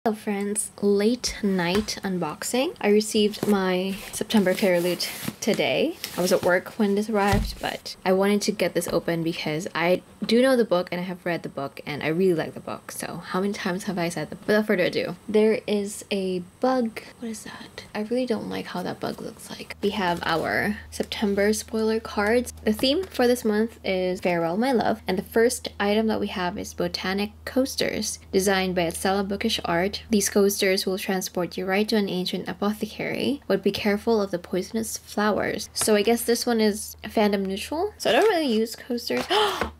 Hello friends, late night unboxing. I received my September fairyloot today. I was at work when this arrived, but I wanted to get this open because I do know the book and I have read the book and I really like the book. So how many times have I said that? Without further ado, there is a bug. What is that? I really don't like how that bug looks like. We have our September spoiler cards. The theme for this month is Farewell My Love, and the first item that we have is Botanic Coasters, designed by Stella Bookish Art. These coasters will transport you right to an ancient apothecary, but be careful of the poisonous flowers. So I guess this one is fandom neutral. So I don't really use coasters.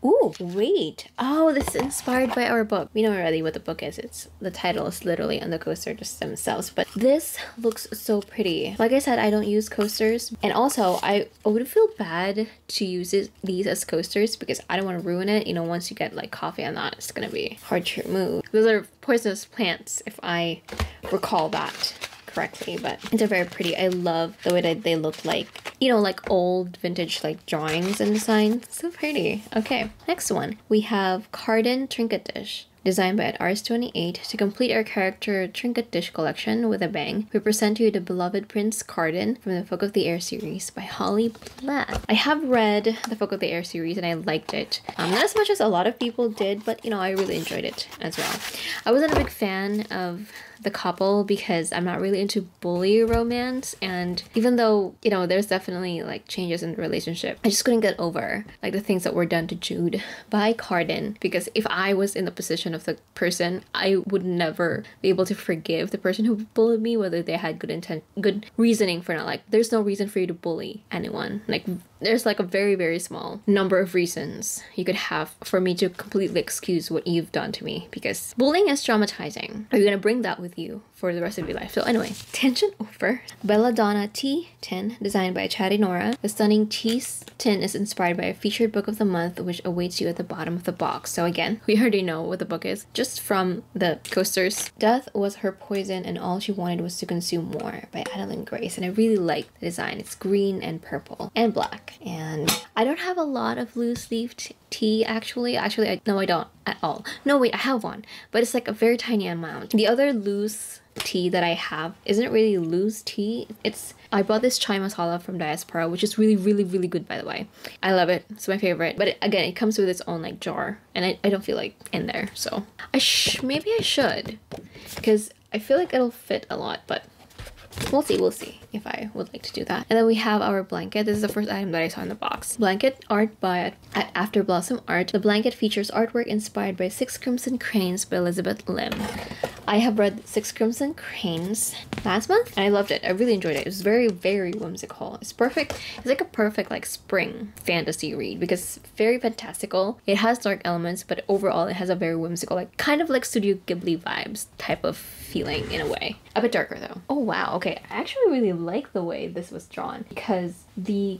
Ooh, wait. Oh, this is inspired by our book. We know already what the book is. It's the title is literally on the coaster just themselves. But this looks so pretty. Like I said, I don't use coasters. And also, I would feel bad to use these as coasters because I don't want to ruin it. You know, once you get like coffee on that, it's gonna be hard to remove. Those are poisonous plants, if I recall that correctly, but they're very pretty. I love the way that they look like, you know, like old vintage like drawings and designs. So pretty. Okay, next one. We have Carden Trinket Dish, designed by @rs28. To complete our character trinket dish collection with a bang, we present you the beloved Prince Carden from the Folk of the Air series by Holly Black. I have read the Folk of the Air series and I liked it. Not as much as a lot of people did, but you know, I really enjoyed it as well. I wasn't a big fan of the couple because I'm not really into bully romance, and even though, you know, there's definitely like changes in the relationship, I just couldn't get over like the things that were done to Jude by Carden, because if I was in the position of the person, I would never be able to forgive the person who bullied me, whether they had good reasoning for not, like, there's no reason for you to bully anyone. Like, there's like a very, very small number of reasons you could have for me to completely excuse what you've done to me, because bullying is traumatizing. Are you gonna bring that with you for the rest of your life? So anyway, tangent over. Belladonna Tea Tin, designed by Chatty Nora. The stunning tea tin is inspired by a featured book of the month, which awaits you at the bottom of the box. So again, we already know what the book is just from the coasters. Death was her poison and all she wanted was to consume more, by Adeline Grace. And I really like the design. It's green and purple and black. And I don't have a lot of loose leaf tea actually. No, I don't at all. No, wait, I have one, but it's like a very tiny amount. The other loose tea that I have isn't really loose tea. I bought this chai masala from Diaspora, which is really, really, really good, by the way. I love it. It's my favorite. But again, it comes with its own like jar, and I don't feel like in there. So maybe I should, because I feel like it'll fit a lot, but we'll see if I would like to do that. And then we have our blanket. This is the first item that I saw in the box. Blanket art by After Blossom Art. The blanket features artwork inspired by Six Crimson Cranes by Elizabeth Lim. I have read Six Crimson Cranes last month and I loved it. I really enjoyed it. It was very, very whimsical. It's perfect. It's like a perfect like spring fantasy read because it's very fantastical. It has dark elements, but overall it has a very whimsical, like kind of like Studio Ghibli vibes type of feeling in a way. A bit darker though. Oh wow, okay. I actually really like the way this was drawn because the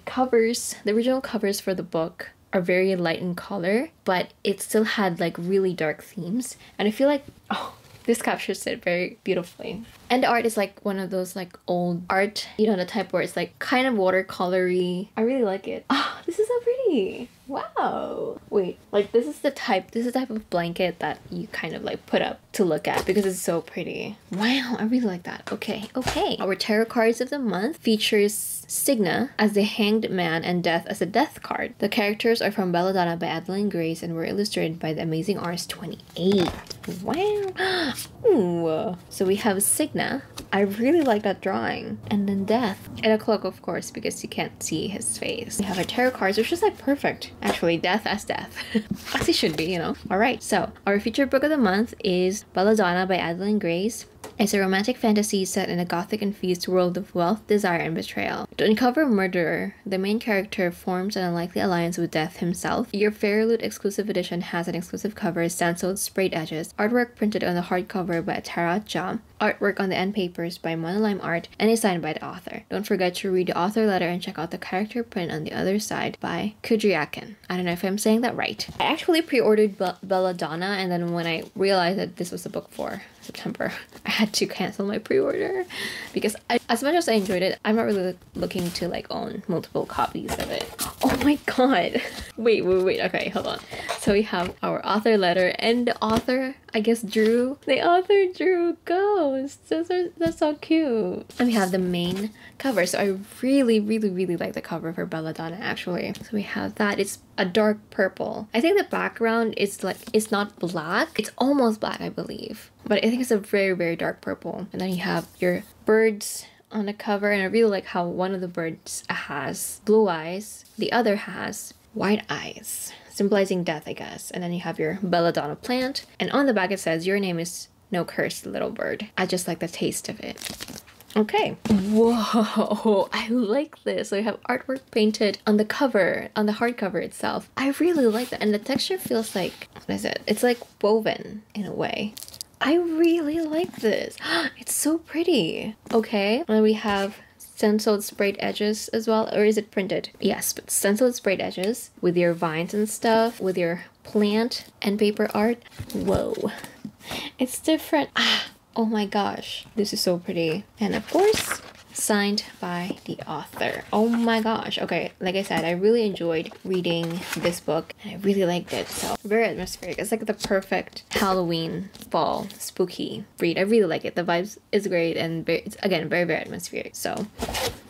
original covers for the book are very light in color, but it still had like really dark themes. And I feel like, oh, this captures it very beautifully. And the art is like one of those like old art, you know, the type where it's like kind of watercolory. I really like it. Oh, this is so pretty. Wow. Wait, like this is the type of blanket that you kind of like put up to look at because it's so pretty. Wow, I really like that. Okay. Our tarot cards of the month features Cygna as the Hanged Man and Death as a death card. The characters are from Belladonna by Adeline Grace and were illustrated by the amazing rs28. Wow. Ooh. So we have Cygna. I really like that drawing. And then Death. And a cloak, of course, because you can't see his face. We have our tarot cards, which is like perfect. Actually, Death as Death. As it should be, you know. Alright, so our featured book of the month is Belladonna by Adeline Grace. It's a romantic fantasy set in a gothic-infused world of wealth, desire, and betrayal. To uncover a murderer, the main character forms an unlikely alliance with Death himself. Your Fairyloot exclusive edition has an exclusive cover, stenciled sprayed edges, artwork printed on the hardcover by Tara Jha, artwork on the end papers by Monolime Art, and is signed by the author. Don't forget to read the author letter and check out the character print on the other side by 𝐁𝐨𝐿. I don't know if I'm saying that right. I actually pre-ordered Belladonna, and then when I realized that this was the book for September, I had to cancel my pre-order because as much as I enjoyed it, I'm not really looking to like own multiple copies of it. Oh my god. Wait. Okay, hold on. So we have our author letter, and the author, I guess, drew. The author drew ghosts. That's so cute. And we have the main cover. So I really like the cover for Belladonna, actually. So we have that. It's a dark purple. I think the background is like, it's not black. It's almost black, I believe. But I think it's a very dark purple. And then you have your birds on the cover, and I really like how one of the birds has blue eyes, the other has white eyes, symbolizing death, I guess. And then you have your belladonna plant, and on the back it says, your name is no curse, little bird. I just like the taste of it. Okay. Whoa, I like this. So you have artwork painted on the cover, on the hardcover itself. I really like that, and the texture feels like, what is it? It's like woven in a way. I really like this. It's so pretty. Okay, and we have stenciled sprayed edges as well, or is it printed? Yes, but stenciled sprayed edges with your vines and stuff, with your plant and paper art. Whoa, it's different. Oh my gosh, this is so pretty. And of course, signed by the author. Oh my gosh. Okay, like I said, I really enjoyed reading this book, and I really liked it. So very atmospheric. It's like the perfect Halloween fall spooky read. I really like it. The vibes is great, and it's again very atmospheric. So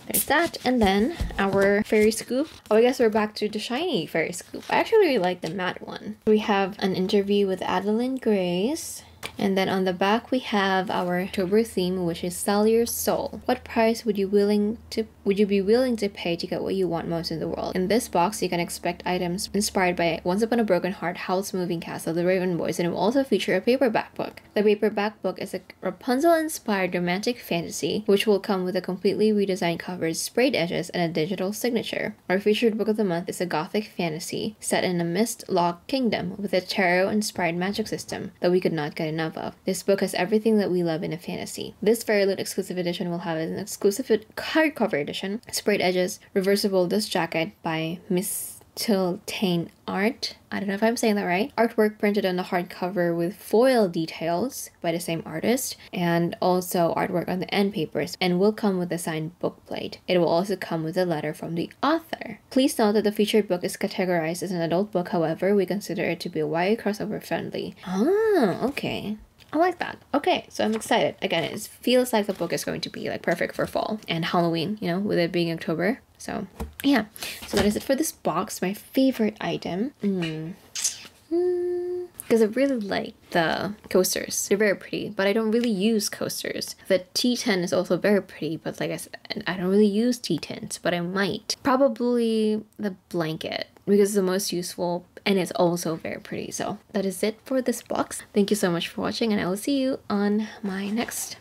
there's that. And then our fairy scoop. Oh, I guess we're back to the shiny fairy scoop. I actually really like the matte one. We have an interview with Adeline Grace. And then on the back we have our October theme, which is Sell Your Soul. What price would you be willing to pay to get what you want most in the world? In this box, you can expect items inspired by Once Upon a Broken Heart, Howl's Moving Castle, The Raven Boys, and it will also feature a paperback book. The paperback book is a Rapunzel-inspired romantic fantasy, which will come with a completely redesigned cover, sprayed edges, and a digital signature. Our featured book of the month is a gothic fantasy set in a mist-locked kingdom with a tarot-inspired magic system that we could not get enough of. This book has everything that we love in a fantasy. This Fairyloot exclusive edition will have an exclusive hardcover edition, sprayed edges, reversible dust jacket by Miss Tiltane Art. I don't know if I'm saying that right. Artwork printed on the hardcover with foil details by the same artist, and also artwork on the end papers, and will come with a signed book plate. It will also come with a letter from the author. Please note that the featured book is categorized as an adult book, however, we consider it to be YA crossover friendly. Ah, okay. I like that. Okay, so I'm excited. Again, it feels like the book is going to be like perfect for fall and Halloween, you know, with it being October. So yeah, so that is it for this box. My favorite item. Because I really like the coasters. They're very pretty, but I don't really use coasters. The T10 is also very pretty, but like I said, I don't really use T10s, but I might. Probably the blanket, because it's the most useful, and it's also very pretty. So that is it for this box. Thank you so much for watching, and I will see you on my next